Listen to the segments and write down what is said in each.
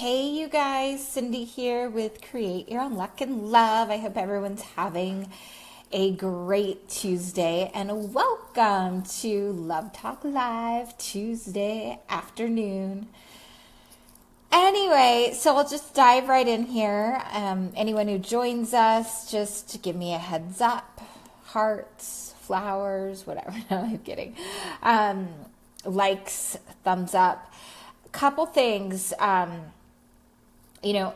Hey, you guys, Cindy here with Create Your Own Luck and Love. I hope everyone's having a great Tuesday and welcome to Love Talk Live Tuesday afternoon. Anyway, so I'll just dive right in here. Anyone who joins us, just give me a heads up, hearts, flowers, whatever. No, I'm kidding. Likes, thumbs up. Couple things,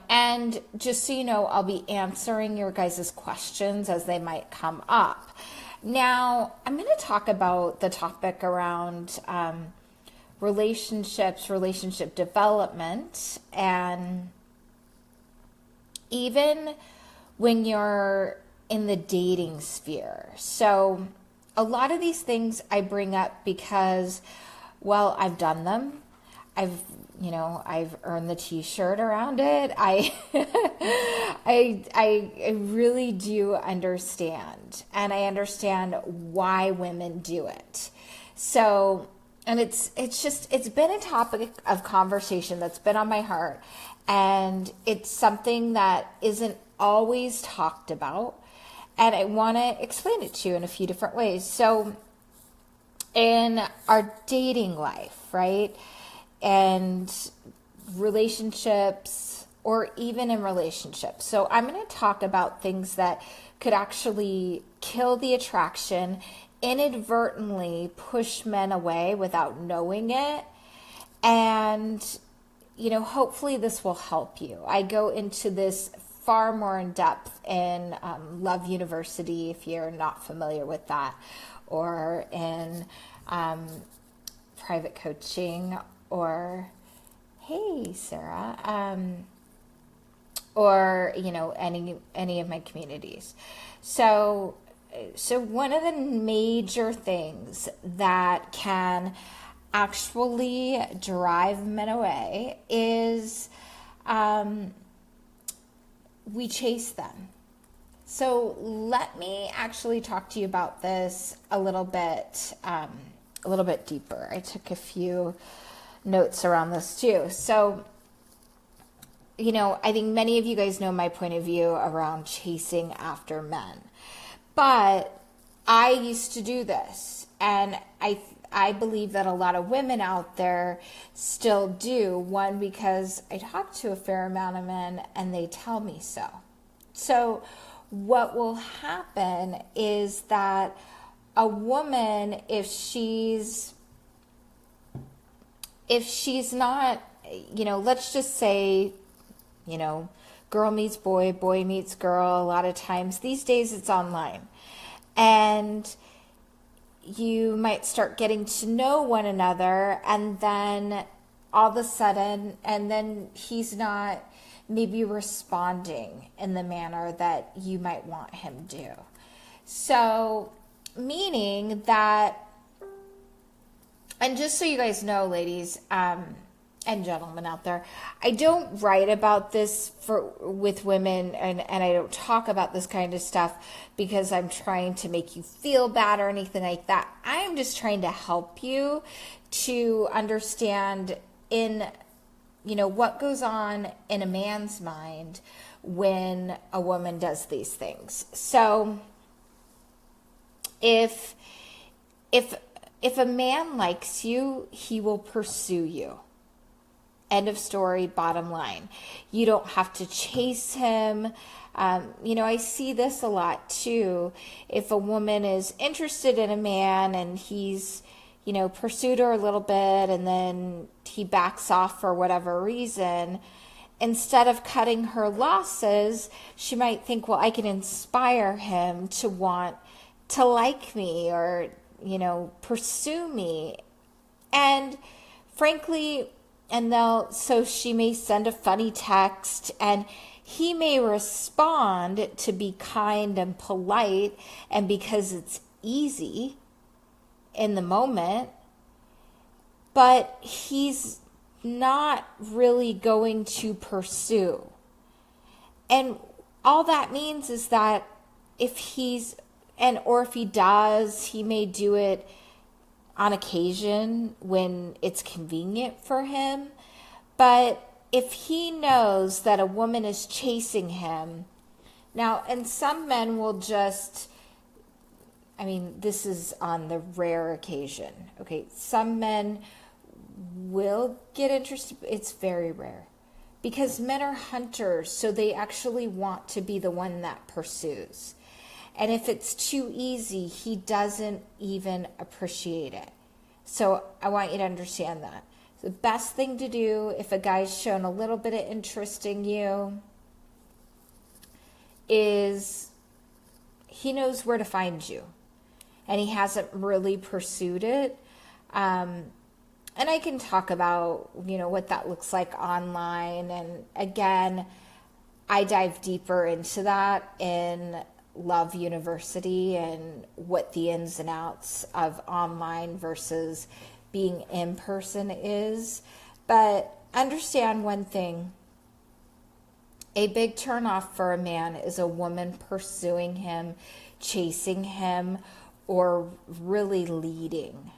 and just so you know, I'll be answering your guys' questions as they might come up. Now, I'm going to talk about the topic around relationships, relationship development, and even when you're in the dating sphere. So, a lot of these things I bring up because, well, I've done them. I've earned the t-shirt around it. I really do understand, and I understand why women do it. So, and it's been a topic of conversation that's been on my heart, and it's something that isn't always talked about, and I want to explain it to you in a few different ways. So, in our dating life, right? And relationships, or even in relationships. So I'm going to talk about things that could actually kill the attraction, inadvertently push men away without knowing it. And, hopefully this will help you. I go into this far more in depth in Love University, if you're not familiar with that, or in private coaching, or hey Sarah, or any of my communities. So one of the major things that can actually drive men away is we chase them. So let me actually talk to you about this a little bit deeper. I took a few notes around this too. So, I think many of you guys know my point of view around chasing after men. But I used to do this, and I believe that a lot of women out there still do. One, because I talk to a fair amount of men and they tell me so. So what will happen is that a woman, if she's not, let's just say, girl meets boy, boy meets girl, a lot of times these days it's online. And you might start getting to know one another, and then all of a sudden, and then he's not maybe responding in the manner that you might want him to. So, meaning that, and just so you guys know, ladies and gentlemen out there, I don't write about this with women, and I don't talk about this kind of stuff because I'm trying to make you feel bad or anything like that. I'm just trying to help you to understand what goes on in a man's mind when a woman does these things. So if a man likes you, he will pursue you. End of story, bottom line. You don't have to chase him. I see this a lot too. If a woman is interested in a man and he's, pursued her a little bit and then he backs off for whatever reason, instead of cutting her losses, she might think, well, I can inspire him to want to like me or, pursue me. And frankly, so she may send a funny text and he may respond to be kind and polite, and because it's easy in the moment, but he's not really going to pursue. And all that means is that if he does, he may do it on occasion when it's convenient for him. But if he knows that a woman is chasing him, now, and some men will just, I mean, this is on the rare occasion. Okay, some men will get interested. It's very rare because men are hunters, so they actually want to be the one that pursues. And if it's too easy, he doesn't even appreciate it. So I want you to understand that. The best thing to do if a guy's shown a little bit of interest in you is he knows where to find you and he hasn't really pursued it. And I can talk about, what that looks like online. And again, I dive deeper into that in Love University and what the ins and outs of online versus being in person is. But understand one thing. A big turnoff for a man is a woman pursuing him, chasing him, or really leading.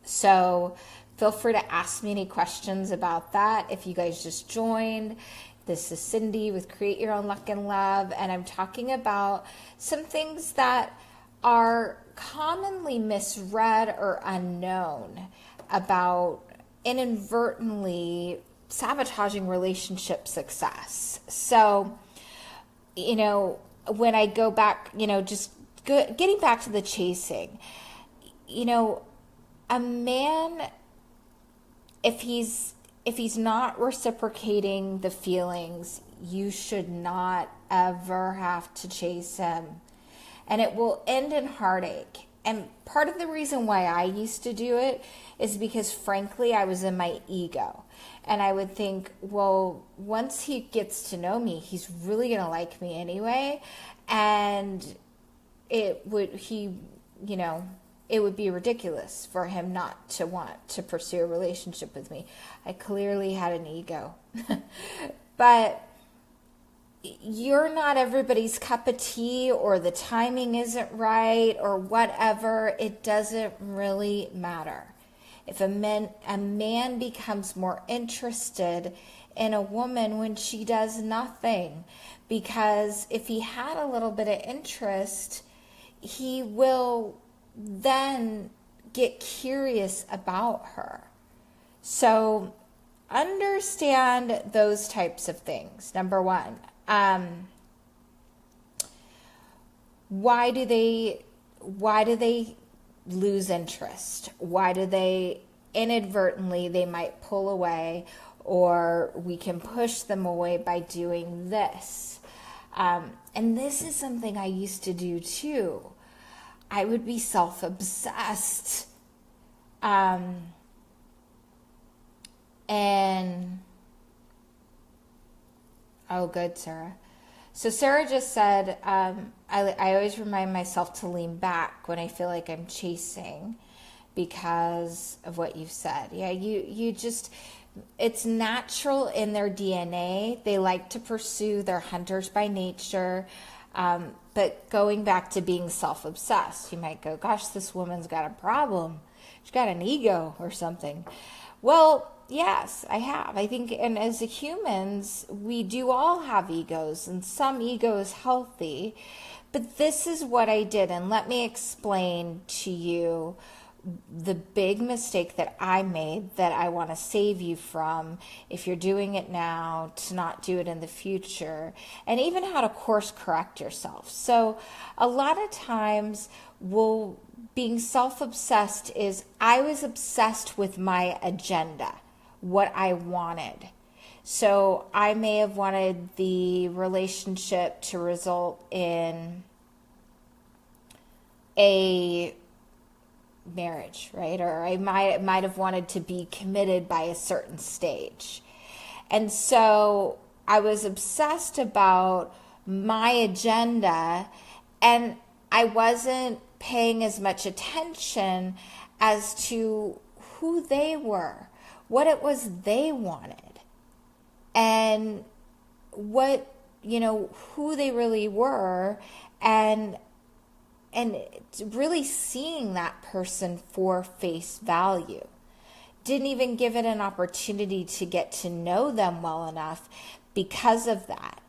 So feel free to ask me any questions about that. If you guys just joined, this is Cindy with Create Your Own Luck and Love, and I'm talking about some things that are commonly misread or unknown about inadvertently sabotaging relationship success. So, when I go back, getting back to the chasing, a man, if he's not reciprocating the feelings, you should not ever have to chase him. And it will end in heartache. And part of the reason why I used to do it is because, frankly, I was in my ego. And I would think, well, once he gets to know me, he's really going to like me anyway. And it would be ridiculous for him not to want to pursue a relationship with me. I clearly had an ego. But you're not everybody's cup of tea, or the timing isn't right, or whatever. It doesn't really matter. If a man becomes more interested in a woman when she does nothing, because if he had a little bit of interest, he will then get curious about her. So understand those types of things. Number one, why do they lose interest? Why do they inadvertently, they might pull away, or we can push them away by doing this. And this is something I used to do too. I would be self-obsessed. Oh, good, Sarah. So Sarah just said, I always remind myself to lean back when I feel like I'm chasing because of what you've said. Yeah, you just, it's natural in their DNA. They like to pursue, they're hunters by nature. But going back to being self-obsessed, you might go, gosh, this woman's got a problem. She's got an ego or something. Well, yes, I have. I think, and as humans, we do all have egos, and some ego is healthy. But this is what I did, and let me explain to you the big mistake that I made that I want to save you from if you're doing it now, to not do it in the future, and even how to course correct yourself. So a lot of times being self-obsessed is I was obsessed with my agenda, what I wanted. So I may have wanted the relationship to result in a marriage, right? Or I might have wanted to be committed by a certain stage. And so I was obsessed about my agenda, and I wasn't paying as much attention as to who they were, what it was they wanted, and what, who they really were, and really seeing that person for face value. didn't even give it an opportunity to get to know them well enough because of that.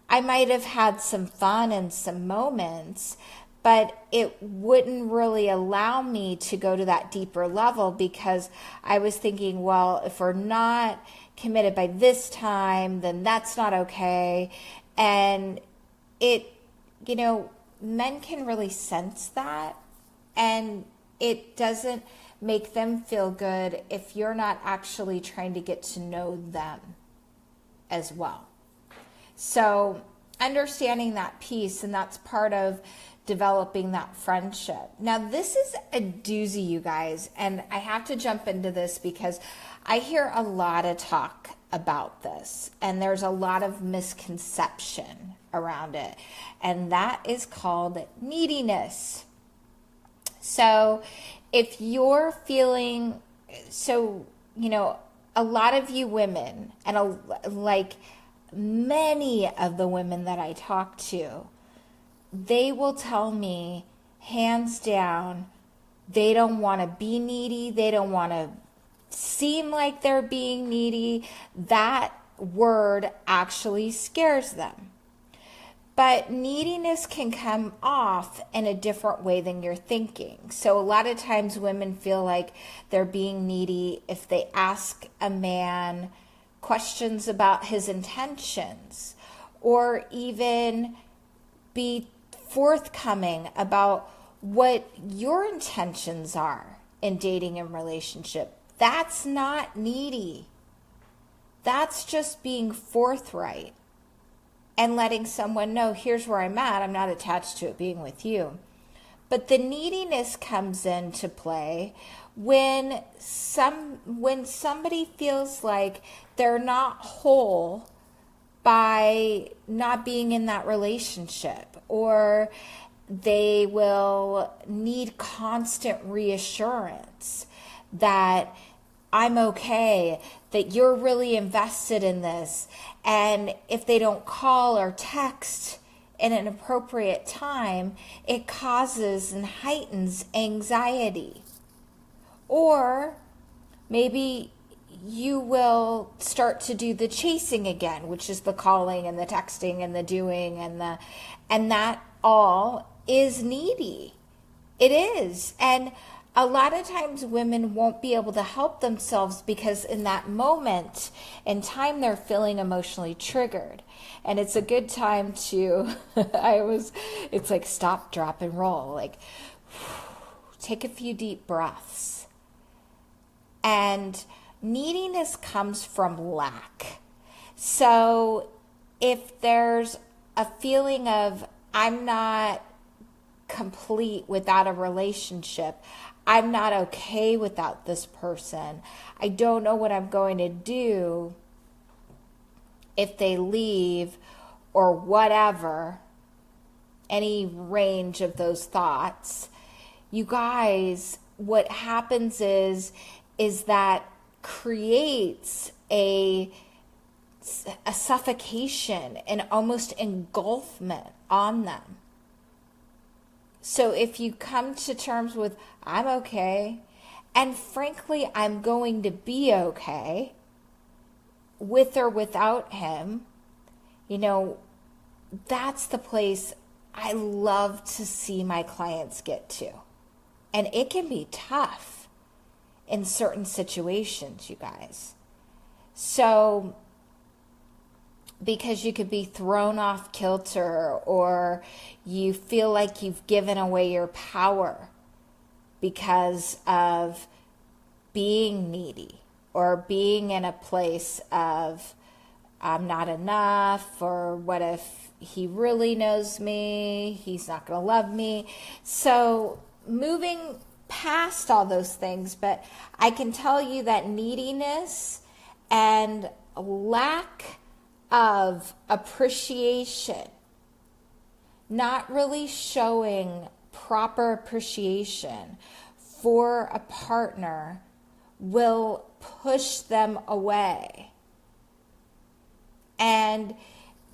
I might have had some fun and some moments, but it wouldn't really allow me to go to that deeper level because I was thinking, well, if we're not committed by this time, then that's not okay. And it, men can really sense that, and it doesn't make them feel good if you're not actually trying to get to know them as well. So understanding that piece, and that's part of developing that friendship. Now, this is a doozy, you guys, and I have to jump into this because I hear a lot of talk about this, and there's a lot of misconception around it, and that is called neediness. So if you're feeling, a lot of you women, and many of the women that I talk to, they will tell me hands down, they don't want to be needy. They don't want to seem like they're being needy. That word actually scares them. But neediness can come off in a different way than you're thinking. So a lot of times women feel like they're being needy if they ask a man questions about his intentions, or even be forthcoming about what your intentions are in dating and relationship. That's not needy. That's just being forthright and letting someone know, here's where I'm at. I'm not attached to it being with you. But the neediness comes into play when somebody feels like they're not whole by not being in that relationship, or they will need constant reassurance that I'm okay, that you're really invested in this. And if they don't call or text in an appropriate time, it causes and heightens anxiety. Or maybe you will start to do the chasing again, which is the calling and the texting and the doing and that all is needy. It is. And a lot of times women won't be able to help themselves because in that moment in time they're feeling emotionally triggered. And it's a good time to it's like stop, drop, and roll. Like take a few deep breaths. And neediness comes from lack. So if there's a feeling of I'm not complete without a relationship, I'm not okay without this person, I don't know what I'm going to do if they leave, or whatever, any range of those thoughts, you guys, what happens is that creates a suffocation and almost engulfment on them. So if you come to terms with, I'm okay, and frankly, I'm going to be okay with or without him, that's the place I love to see my clients get to. And it can be tough in certain situations, you guys. So, because you could be thrown off kilter, or you feel like you've given away your power because of being needy, or being in a place of I'm not enough, or what if he really knows me, he's not going to love me. So moving past all those things, but I can tell you that neediness and lack of appreciation, not really showing proper appreciation for a partner, will push them away. And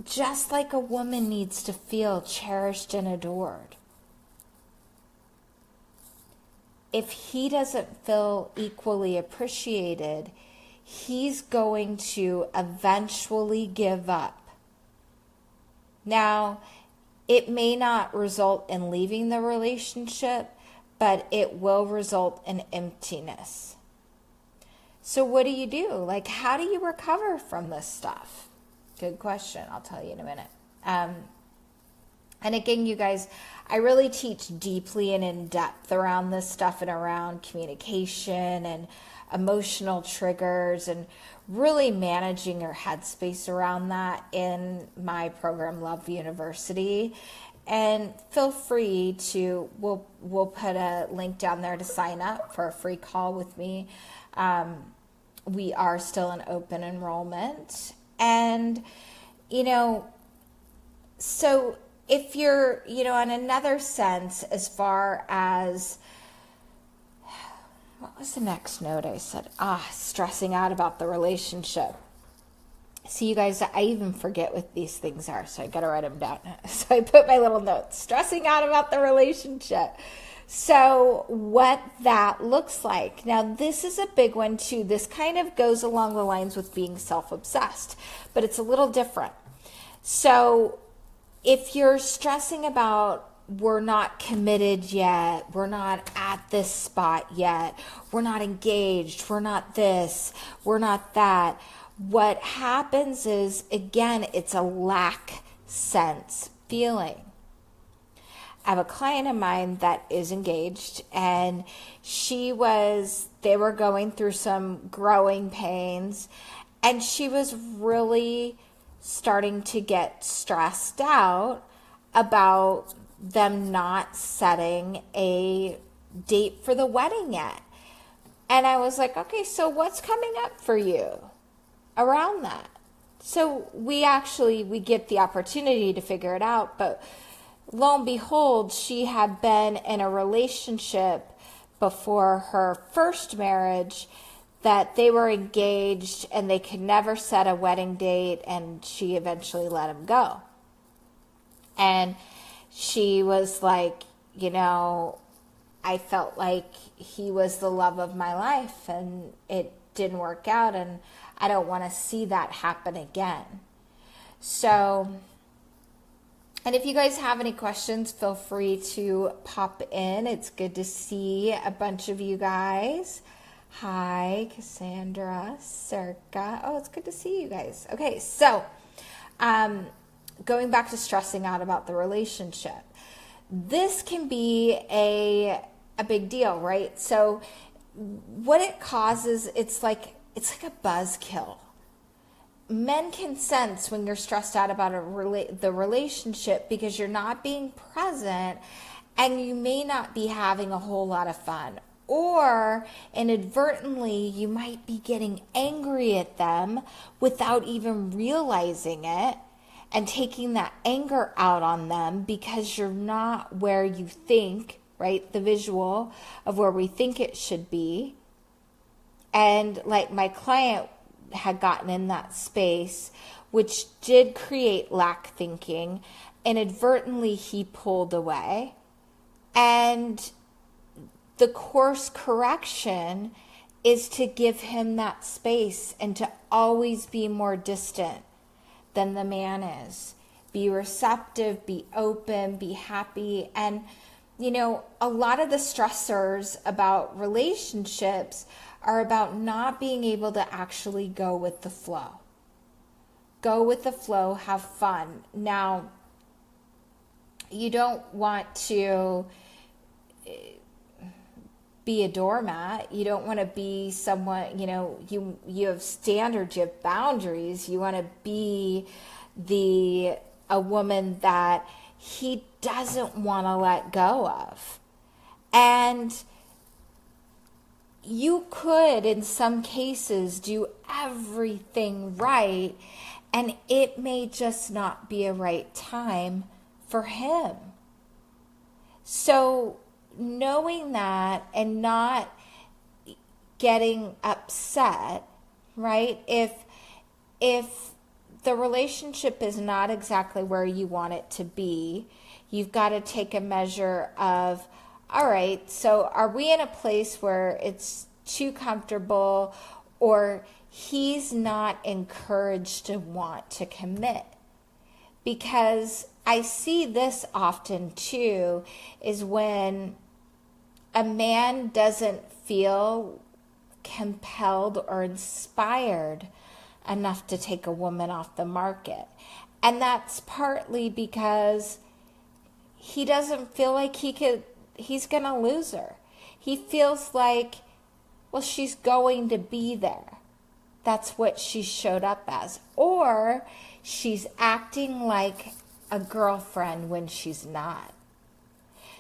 just like a woman needs to feel cherished and adored, if he doesn't feel equally appreciated, he's going to eventually give up. Now, it may not result in leaving the relationship, but it will result in emptiness. So what do? Like, how do you recover from this stuff? Good question. I'll tell you in a minute. And again, you guys, I really teach deeply and in depth around this stuff and around communication and emotional triggers and really managing your headspace around that in my program, Love University. And feel free to, we'll put a link down there to sign up for a free call with me. We are still in open enrollment. And, so if you're, in another sense, as far as, what was the next note I said? Stressing out about the relationship. See, you guys, I even forget what these things are, so I got to write them down. So I put my little notes, stressing out about the relationship. So what that looks like. Now, this is a big one too. This kind of goes along the lines with being self-obsessed, but it's a little different. So if you're stressing about we're not committed yet, we're not at this spot yet, we're not engaged, we're not this, we're not that, what happens is, again, it's a lack sense feeling. I have a client of mine that is engaged, and they were going through some growing pains, and she was really starting to get stressed out about them not setting a date for the wedding yet. And I was like, okay, so what's coming up for you around that? So we get the opportunity to figure it out, but lo and behold, she had been in a relationship before her first marriage that they were engaged and they could never set a wedding date, and she eventually let him go. And she was like, I felt like he was the love of my life and it didn't work out, and I don't want to see that happen again. So, and if you guys have any questions, feel free to pop in. It's good to see a bunch of you guys. Hi, Cassandra, Circa. Oh, it's good to see you guys. Okay, so going back to stressing out about the relationship. This can be a big deal, right? So what it causes, it's like a buzzkill. Men can sense when you're stressed out about the relationship because you're not being present and you may not be having a whole lot of fun. Or inadvertently, you might be getting angry at them without even realizing it and taking that anger out on them because you're not where you think, right? The visual of where we think it should be. And like my client had gotten in that space, which did create lack thinking. Inadvertently, he pulled away. And the course correction is to give him that space and to always be more distant than the man is. Be receptive, be open, be happy. And, a lot of the stressors about relationships are about not being able to actually go with the flow. Go with the flow, have fun. Now, you don't want to be a doormat. You don't want to be someone, you have standards, you have boundaries. You want to be a woman that he doesn't want to let go of. And you could, in some cases, do everything right, and it may just not be a right time for him. So knowing that and not getting upset, right? If the relationship is not exactly where you want it to be, you've got to take a measure of, all right, so are we in a place where it's too comfortable, or he's not encouraged to want to commit? Because I see this often too, is when a man doesn't feel compelled or inspired enough to take a woman off the market. And that's partly because he doesn't feel like he's going to lose her. He feels like, well, she's going to be there. That's what she showed up as. Or she's acting like a girlfriend when she's not.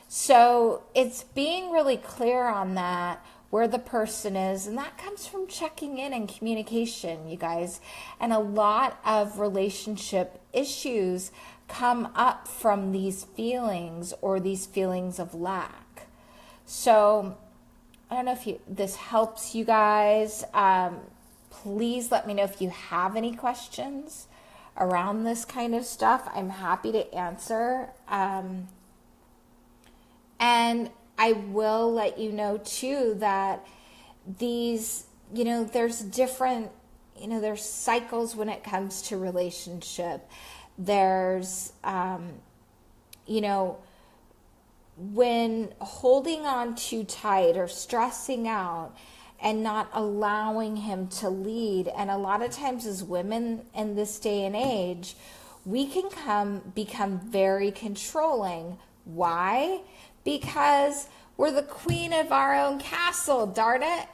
So it's being really clear on that, where the person is, and that comes from checking in and communication, you guys. And a lot of relationship issues come up from these feelings, or these feelings of lack. So I don't know if this helps you guys. Please let me know if you have any questions around this kind of stuff. I'm happy to answer. And I will let you know too that these, there's different, there's cycles when it comes to relationship. There's, when holding on too tight or stressing out and not allowing him to lead. And a lot of times as women in this day and age, we can become very controlling. Why? Because we're the queen of our own castle, darn it.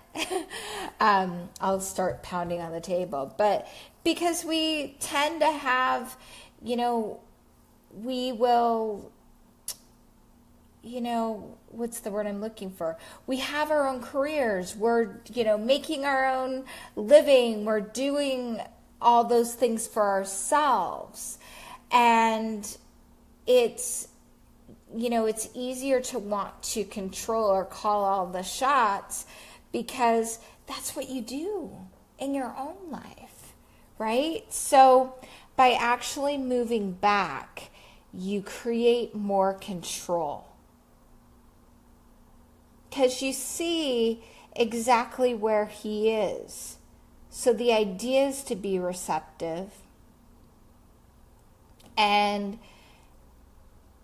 I'll start pounding on the table. But because we tend to have, we will, what's the word I'm looking for? We have our own careers. We're, making our own living. We're doing all those things for ourselves. And it's easier to want to control or call all the shots, because that's what you do in your own life, right? So by actually moving back, you create more control, because you see exactly where he is. So the idea is to be receptive. And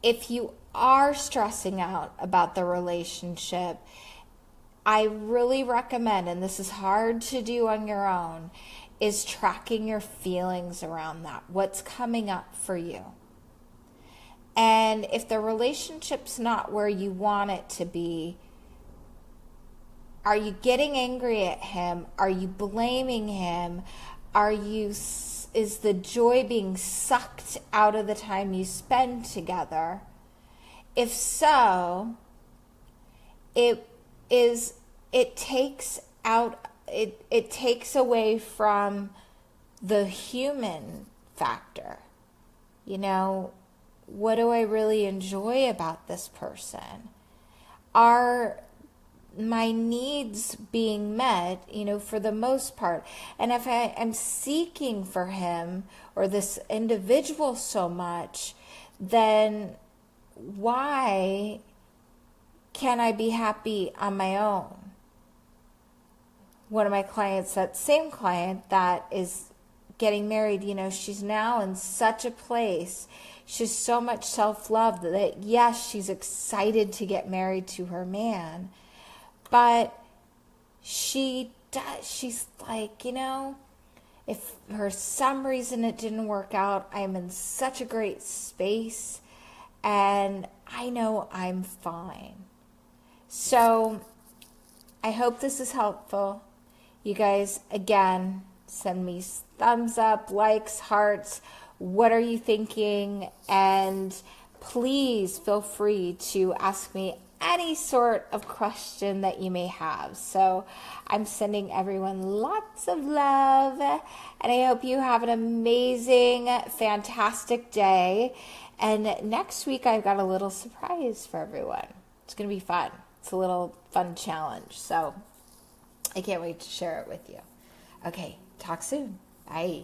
if you are stressing out about the relationship, I really recommend, and this is hard to do on your own, is tracking your feelings around that. What's coming up for you? And if the relationship's not where you want it to be, are you getting angry at him? Are you blaming him? Is the joy being sucked out of the time you spend together? If so, it takes away from the human factor. What do I really enjoy about this person? Are my needs being met, for the most part? And if I am seeking for him or this individual so much, then why can't I be happy on my own? One of my clients, that same client that is getting married, she's now in such a place. She's so much self-love that, yes, she's excited to get married to her man. But she's like, if for some reason it didn't work out, I'm in such a great space and I know I'm fine. So I hope this is helpful. You guys, again, send me thumbs up, likes, hearts. What are you thinking? And please feel free to ask me any sort of question that you may have. So I'm sending everyone lots of love, and I hope you have an amazing, fantastic day. And next week I've got a little surprise for everyone. It's going to be fun. It's a little fun challenge. So I can't wait to share it with you. Okay, talk soon. Bye.